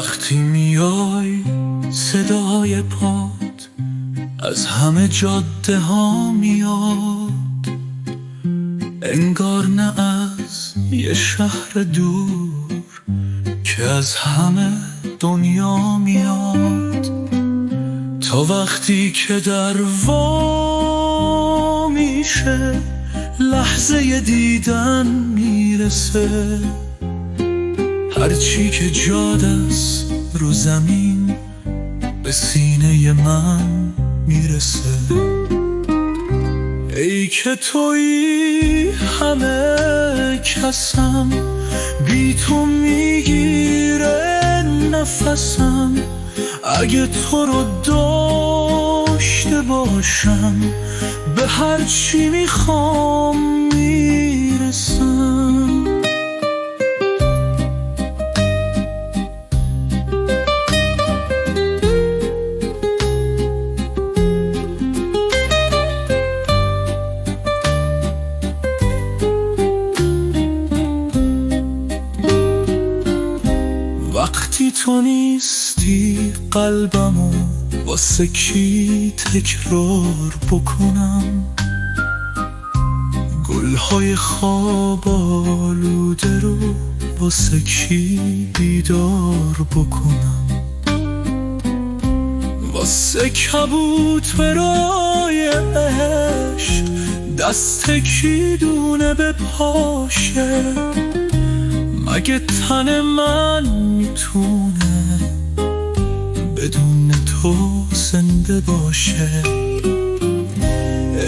وقتی میای صدای پات از همه جاده ها میاد، انگار نه از یه شهر دور که از همه دنیا میاد. تا وقتی که در وا میشه لحظه دیدن میرسه، هرچی که جاد است رو زمین به سینه من میرسه. ای که تویی همه کسم، بی تو میگیره نفسم. اگه تو رو داشته باشم به هر چی میخوام میرسم. وقتی تو نیستی قلبمو واسه کی تکرار بکنم؟ گلهای خواب آلوده رو واسه کی بیدار بکنم؟ واسه کبوت برای عشق دست کی دونه به پاشه؟ مگه تن من میتونه بدون تو زنده باشه؟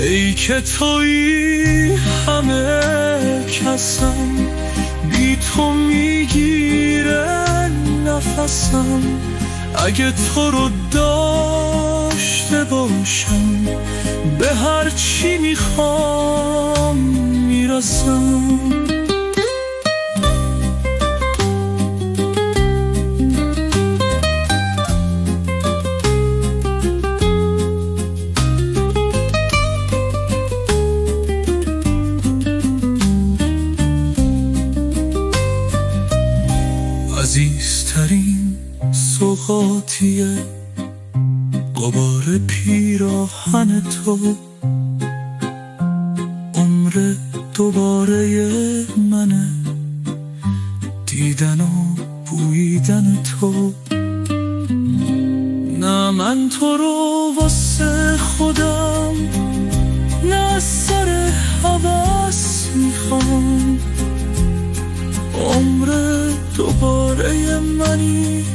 ای که تویی همه کسم، بی تو میگیره نفسم. اگه تو رو داشته باشم به هر چی میخوام میرسم. عزیزترین سوغاتیه غبار پیراهن تو، عمر دوباره منه دیدن و بویدن تو. نه من تو رو واسه خودم نه از سر هوس میخوام، عمر دوباره منی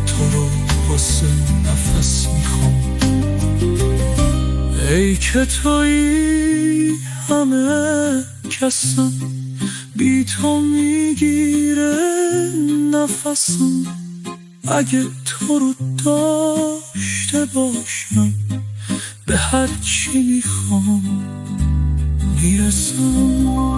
تو رو واسه نفس میخوام. ای که تویی همه کسم، بی تو میگیره نفسم. اگه تو رو داشته باشم به هر چی میخوام میرسم.